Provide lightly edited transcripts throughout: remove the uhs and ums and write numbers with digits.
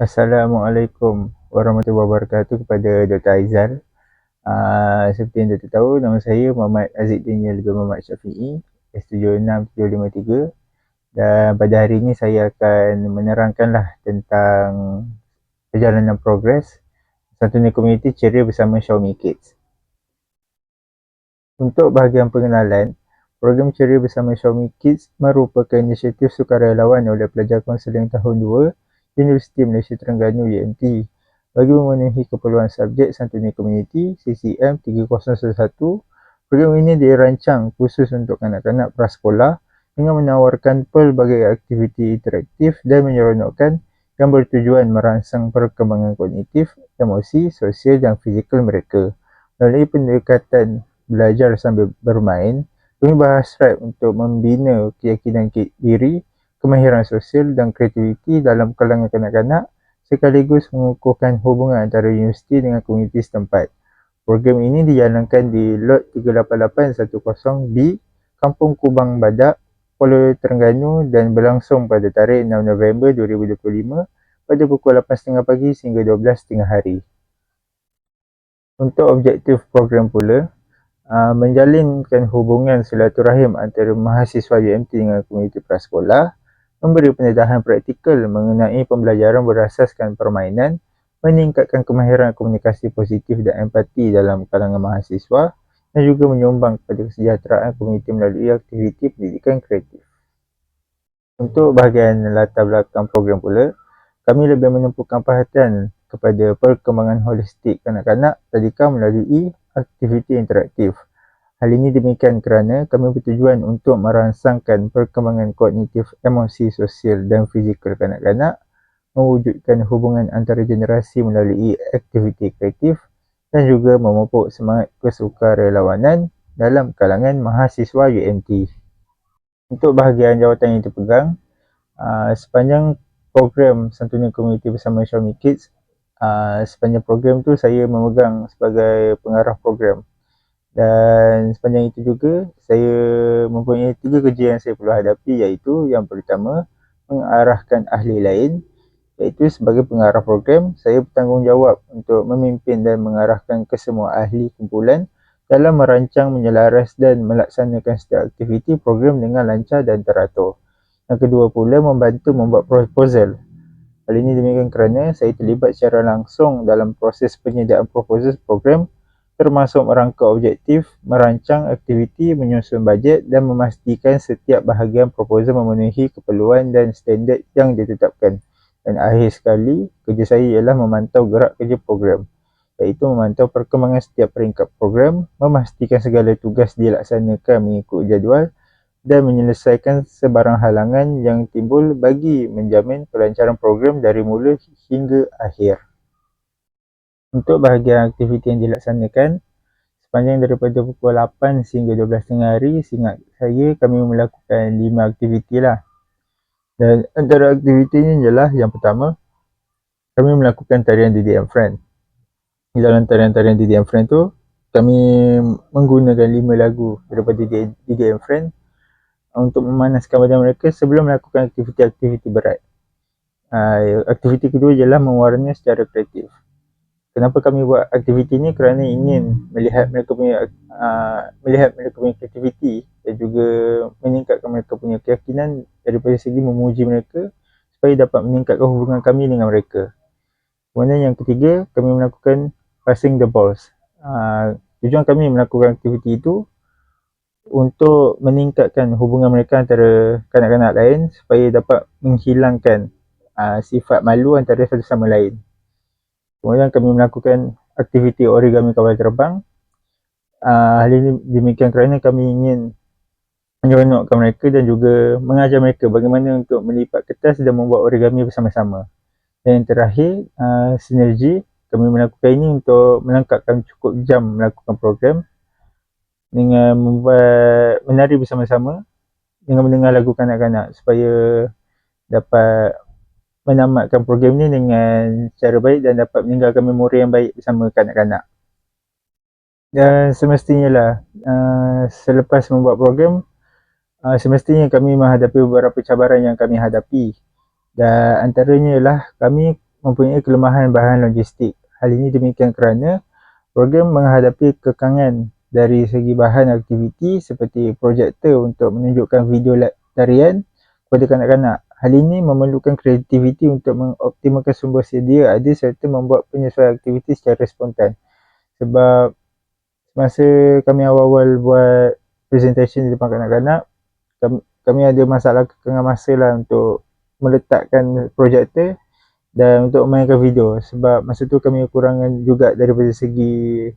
Assalamualaikum warahmatullahi wabarakatuh kepada Dr. Aizal. Seperti yang Dr. tahu, nama saya Muhammad Azizuddin lebih Muhammad Syafi'i, S76753. Dan pada hari ini saya akan menerangkanlah tentang perjalanan progres Santunia Komuniti Ceria bersama Xiaomi Kids. Untuk bahagian pengenalan, program Ceria bersama Xiaomi Kids merupakan inisiatif sukarelawan oleh pelajar kaunseling tahun 2 Universiti Malaysia Terengganu UMT bagi memenuhi keperluan subjek Santunia Komuniti CCM 3011. Program ini dirancang khusus untuk kanak-kanak prasekolah dengan menawarkan pelbagai aktiviti interaktif dan menyeronokkan yang bertujuan merangsang perkembangan kognitif, emosi, sosial dan fizikal mereka. Melalui pendekatan belajar sambil bermain, kami berhasrat untuk membina keyakinan diri, kemahiran sosial dan kreativiti dalam kalangan kanak-kanak sekaligus mengukuhkan hubungan antara universiti dengan komuniti setempat. Program ini dijalankan di Lot 38810B, Kampung Kubang Badak, Kuala Terengganu dan berlangsung pada tarikh 6 November 2025 pada pukul 8.30 pagi sehingga 12.30 hari. Untuk objektif program pula, menjalinkan hubungan silaturahim antara mahasiswa UMT dengan komuniti prasekolah, memberi pendedahan praktikal mengenai pembelajaran berasaskan permainan, meningkatkan kemahiran komunikasi positif dan empati dalam kalangan mahasiswa dan juga menyumbang kepada kesejahteraan komuniti melalui aktiviti pendidikan kreatif. Untuk bahagian latar belakang program pula, kami lebih menumpukan perhatian kepada perkembangan holistik kanak-kanak tadika melalui aktiviti interaktif. Hal ini demikian kerana kami bertujuan untuk merangsangkan perkembangan kognitif, emosi, sosial dan fizikal kanak-kanak, mewujudkan hubungan antara generasi melalui aktiviti kreatif dan juga memupuk semangat kesukarelawanan dalam kalangan mahasiswa UMT. Untuk bahagian jawatan yang dipegang, sepanjang program Santunia Komuniti bersama Xiaomi Kids, sepanjang program tu saya memegang sebagai pengarah program. Dan sepanjang itu juga saya mempunyai 3 kerja yang saya perlu hadapi, iaitu yang pertama mengarahkan ahli lain, iaitu sebagai pengarah program saya bertanggungjawab untuk memimpin dan mengarahkan kesemua ahli kumpulan dalam merancang, menyelaras dan melaksanakan setiap aktiviti program dengan lancar dan teratur. Yang kedua pula membantu membuat proposal. Hal ini demikian kerana saya terlibat secara langsung dalam proses penyediaan proposal program, termasuk merangka objektif, merancang aktiviti, menyusun bajet dan memastikan setiap bahagian proposal memenuhi keperluan dan standard yang ditetapkan. Dan akhir sekali, kerja saya ialah memantau gerak kerja program, iaitu memantau perkembangan setiap peringkat program, memastikan segala tugas dilaksanakan mengikut jadual dan menyelesaikan sebarang halangan yang timbul bagi menjamin kelancaran program dari mula hingga akhir. Untuk bahagian aktiviti yang dilaksanakan, sepanjang daripada pukul 8 sehingga 12.30 hari, seingat saya kami melakukan 5 aktiviti lah. Dan antara aktiviti ini ialah yang pertama, kami melakukan tarian Didi and Friend. Di dalam tarian-tarian Didi and Friend tu, kami menggunakan 5 lagu daripada Didi and Friend untuk memanaskan badan mereka sebelum melakukan aktiviti-aktiviti berat. Aktiviti kedua ialah mewarna secara kreatif. Kenapa kami buat aktiviti ini? Kerana ingin melihat mereka punya kreativiti dan juga meningkatkan mereka punya keyakinan daripada segi memuji mereka supaya dapat meningkatkan hubungan kami dengan mereka. Kemudian yang ketiga, kami melakukan passing the balls. Tujuan kami melakukan aktiviti itu untuk meningkatkan hubungan mereka antara kanak-kanak lain supaya dapat menghilangkan sifat malu antara satu sama lain. Kemudian kami melakukan aktiviti origami kapal terbang. Hal ini demikian kerana kami ingin menyeronokkan mereka dan juga mengajar mereka bagaimana untuk melipat kertas dan membuat origami bersama-sama. Dan yang terakhir, sinergi. Kami melakukan ini untuk melengkapkan cukup jam melakukan program dengan membuat menari bersama-sama dengan mendengar lagu kanak-kanak supaya dapat menamatkan program ini dengan cara baik dan dapat meninggalkan memori yang baik bersama kanak-kanak. Dan semestinya lah, selepas membuat program, semestinya kami menghadapi beberapa cabaran yang kami hadapi. Dan antaranya ialah kami mempunyai kelemahan bahan logistik. Hal ini demikian kerana program menghadapi kekangan dari segi bahan aktiviti seperti projektor untuk menunjukkan video tarian kepada kanak-kanak. Hal ini memerlukan kreativiti untuk mengoptimalkan sumber sedia ada serta membuat penyesuaian aktiviti secara spontan. Sebab masa kami awal-awal buat presentation di depan kanak-kanak, kami ada masalah kekangan masa lah untuk meletakkan projektor dan untuk memainkan video, sebab masa tu kami kekurangan juga daripada segi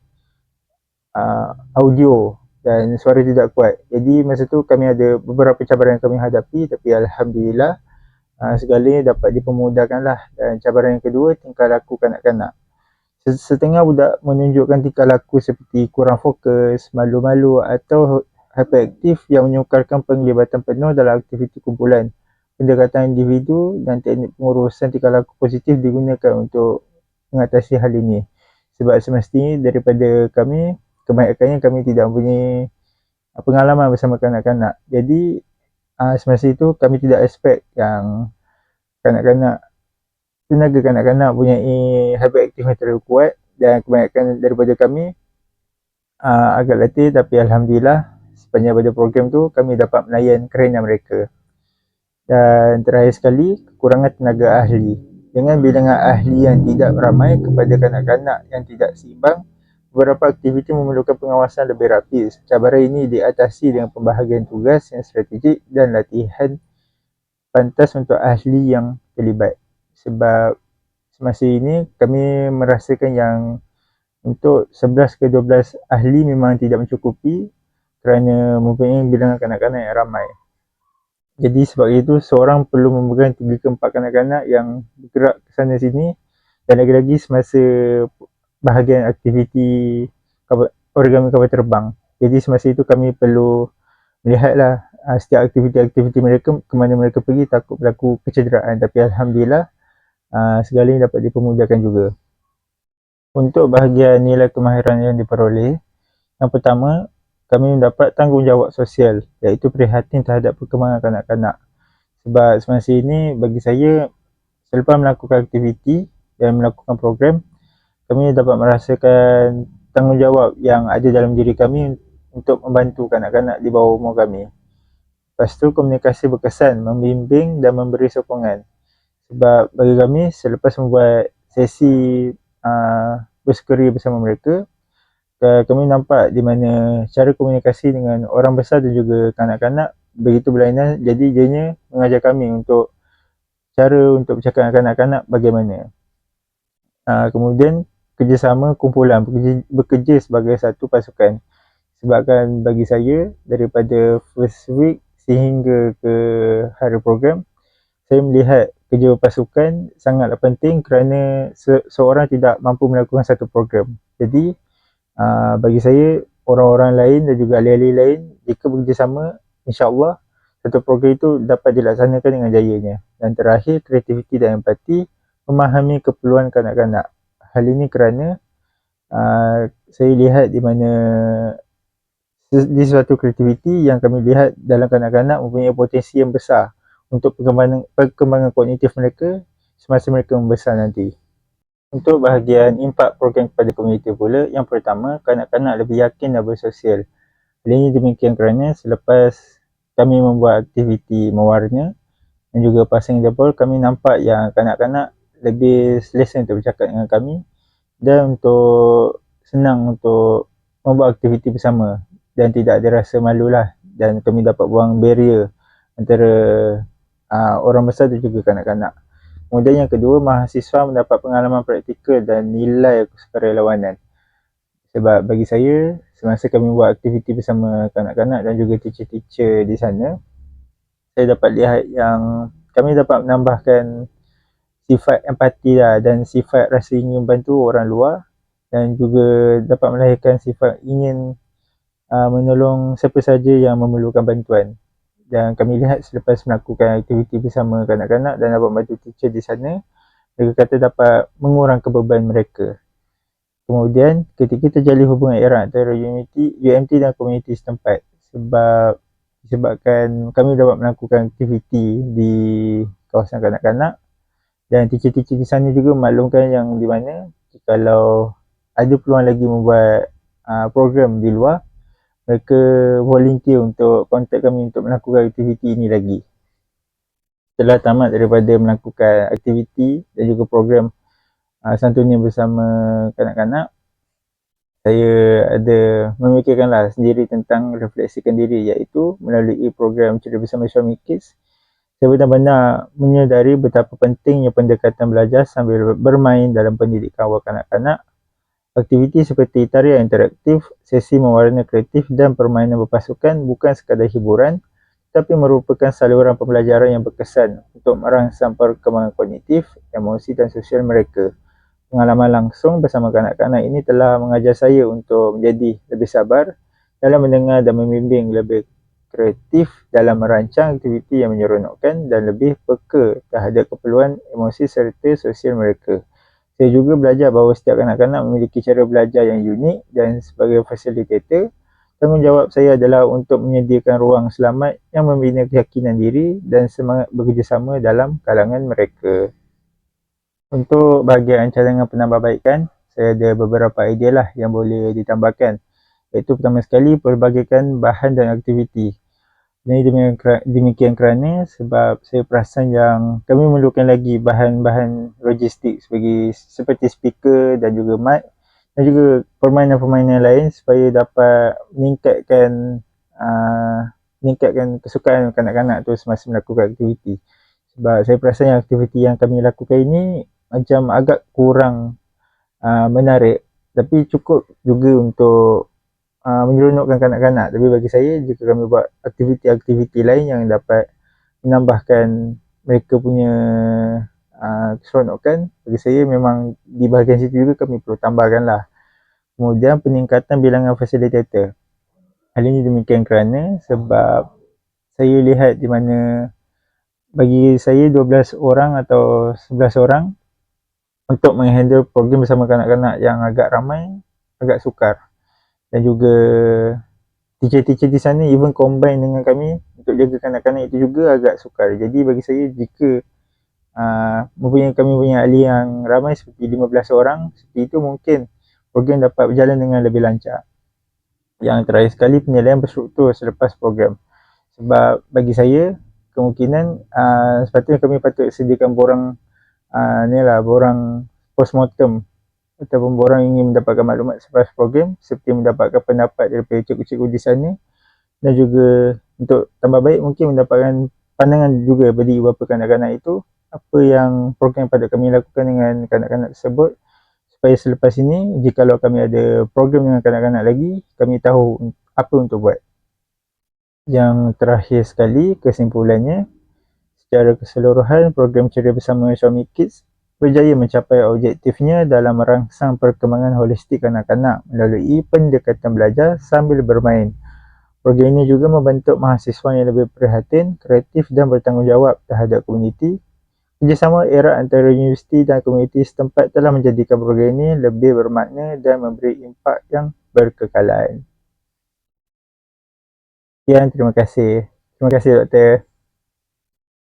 audio dan suara tidak kuat. Jadi masa tu kami ada beberapa cabaran yang kami hadapi, tapi Alhamdulillah segalanya dapat dipermudahkan lah. Dan cabaran yang kedua, tingkah laku kanak-kanak. Setengah budak menunjukkan tingkah laku seperti kurang fokus, malu-malu atau hyperaktif yang menyukarkan penglibatan penuh dalam aktiviti kumpulan. Pendekatan individu dan teknik pengurusan tingkah laku positif digunakan untuk mengatasi hal ini. Sebab semestinya daripada kami, kebanyakannya kami tidak mempunyai pengalaman bersama kanak-kanak. Jadi semasa itu kami tidak expect yang tenaga kanak-kanak mempunyai habit aktif yang terlalu kuat, dan kebanyakan daripada kami agak latih, tapi Alhamdulillah sepanjang pada program tu kami dapat melayan kerana mereka. Dan terakhir sekali, kekurangan tenaga ahli. Dengan bilangan ahli yang tidak ramai kepada kanak-kanak yang tidak seimbang, beberapa aktiviti memerlukan pengawasan lebih rapi. Cabaran ini diatasi dengan pembahagian tugas yang strategik dan latihan pantas untuk ahli yang terlibat. Sebab semasa ini kami merasakan yang untuk 11 ke 12 ahli memang tidak mencukupi kerana mempunyai bilangan kanak-kanak yang ramai. Jadi sebab itu seorang perlu memegang 3 ke 4 kanak-kanak yang bergerak ke sana sini, dan lagi-lagi semasa bahagian aktiviti origami kapal terbang. Jadi semasa itu kami perlu melihatlah setiap aktiviti-aktiviti mereka, ke mana mereka pergi, takut berlaku kecederaan. Tapi Alhamdulillah segalanya dapat dipermudahkan juga. Untuk bahagian nilai kemahiran yang diperoleh, yang pertama, kami mendapat tanggungjawab sosial, iaitu prihatin terhadap perkembangan kanak-kanak. Sebab semasa ini bagi saya, selepas melakukan aktiviti dan melakukan program, kami dapat merasakan tanggungjawab yang ada dalam diri kami untuk membantu kanak-kanak di bawah umur kami. Lepas tu, komunikasi berkesan, membimbing dan memberi sokongan. Sebab bagi kami, selepas membuat sesi bersukuri bersama mereka, kami nampak di mana cara komunikasi dengan orang besar dan juga kanak-kanak begitu berlainan. Jadi ianya mengajar kami untuk cara untuk bercakap dengan kanak-kanak bagaimana. Kemudian kerjasama kumpulan, bekerja sebagai satu pasukan. Sebabkan bagi saya, daripada first week sehingga ke hari program, saya melihat kerja berpasukan sangatlah penting kerana seorang tidak mampu melakukan satu program. Jadi bagi saya, orang-orang lain dan juga ahli-ahli lain, jika bekerjasama, insyaAllah satu program itu dapat dilaksanakan dengan jayanya. Dan terakhir, kreativiti dan empati, memahami keperluan kanak-kanak. Hal ini kerana saya lihat di mana di suatu kreativiti yang kami lihat dalam kanak-kanak mempunyai potensi yang besar untuk perkembangan kognitif mereka semasa mereka membesar nanti. Untuk bahagian impak program kepada komuniti pula, yang pertama, kanak-kanak lebih yakin dan bersosial. Hal ini demikian kerana selepas kami membuat aktiviti mewarna dan juga passing the ball, kami nampak yang kanak-kanak lebih selesa untuk bercakap dengan kami dan untuk senang untuk membuat aktiviti bersama dan tidak ada rasa malu lah, dan kami dapat buang barrier antara orang besar dan juga kanak-kanak. Kemudian yang kedua, mahasiswa mendapat pengalaman praktikal dan nilai sukarelawanan. Sebab bagi saya, semasa kami buat aktiviti bersama kanak-kanak dan juga teacher-teacher di sana, saya dapat lihat yang kami dapat menambahkan sifat empati lah, dan sifat rasa ingin membantu orang luar, dan juga dapat melahirkan sifat ingin menolong siapa saja yang memerlukan bantuan. Dan kami lihat selepas melakukan aktiviti bersama kanak-kanak dan dapat membantu teacher di sana, mereka kata dapat mengurangkan beban mereka. Kemudian ketika terjalin hubungan erat antara UMT dan komuniti setempat, disebabkan kami dapat melakukan aktiviti di kawasan kanak-kanak, Dan teacher-teacher di sana juga maklumkan yang di mana kalau ada peluang lagi membuat program di luar, mereka volunteer untuk kontak kami untuk melakukan aktiviti ini lagi. Setelah tamat daripada melakukan aktiviti dan juga program santunia bersama kanak-kanak, saya ada memikirkanlah sendiri tentang refleksikan diri, iaitu melalui program Ceria Bersama Suami Kids, saya benar-benar menyedari betapa pentingnya pendekatan belajar sambil bermain dalam pendidikan awal kanak-kanak. Aktiviti seperti tarian interaktif, sesi mewarna kreatif dan permainan berpasukan bukan sekadar hiburan, tetapi merupakan saluran pembelajaran yang berkesan untuk merangsang perkembangan kognitif, emosi dan sosial mereka. Pengalaman langsung bersama kanak-kanak ini telah mengajar saya untuk menjadi lebih sabar dalam mendengar dan membimbing, lebih kreatif dalam merancang aktiviti yang menyeronokkan dan lebih peka terhadap keperluan emosi serta sosial mereka. Saya juga belajar bahawa setiap kanak-kanak memiliki cara belajar yang unik dan sebagai fasilitator, tanggungjawab saya adalah untuk menyediakan ruang selamat yang membina keyakinan diri dan semangat bekerjasama dalam kalangan mereka. Untuk bahagian cadangan penambahbaikan, saya ada beberapa idea lah yang boleh ditambahkan. Iaitu pertama sekali, pelbagikan bahan dan aktiviti. Ini demikian kerana sebab saya perasan yang kami memerlukan lagi bahan-bahan logistik seperti speaker dan juga mic dan juga permainan-permainan lain supaya dapat meningkatkan kesukaan kanak-kanak tu semasa melakukan aktiviti. Sebab saya perasan yang aktiviti yang kami lakukan ini macam agak kurang menarik, tapi cukup juga untuk menyeronokkan kanak-kanak. Tapi bagi saya, jika kami buat aktiviti-aktiviti lain yang dapat menambahkan mereka punya keseronokan, bagi saya memang di bahagian situ juga kami perlu tambahkan lah. Kemudian peningkatan bilangan fasilitator. Hal ini demikian kerana sebab saya lihat di mana bagi saya 12 orang atau 11 orang untuk menghandle program bersama kanak-kanak yang agak ramai, agak sukar. Dan juga teacher-teacher di sana even combine dengan kami untuk jaga kanak-kanak itu juga agak sukar. Jadi bagi saya, jika kami punya ahli yang ramai seperti 15 orang, seperti itu mungkin program dapat berjalan dengan lebih lancar. Yang terakhir sekali, penilaian berstruktur selepas program. Sebab bagi saya, kemungkinan sepatutnya kami patut sediakan borang borang postmortem ataupun borang ingin mendapatkan maklumat selepas program, seperti mendapatkan pendapat daripada cikgu-cikgu di sana, dan juga untuk tambah baik mungkin mendapatkan pandangan juga bagi beberapa kanak-kanak itu apa yang program yang patut kami lakukan dengan kanak-kanak tersebut, supaya selepas ini jikalau kami ada program dengan kanak-kanak lagi, kami tahu apa untuk buat. Yang terakhir sekali, kesimpulannya, secara keseluruhan program Ceria Bersama Suami Kids berjaya mencapai objektifnya dalam merangsang perkembangan holistik kanak-kanak melalui pendekatan belajar sambil bermain. Program ini juga membentuk mahasiswa yang lebih prihatin, kreatif dan bertanggungjawab terhadap komuniti. Kerjasama erat antara universiti dan komuniti setempat telah menjadikan program ini lebih bermakna dan memberi impak yang berkekalan. Sekian, terima kasih. Terima kasih, Doktor.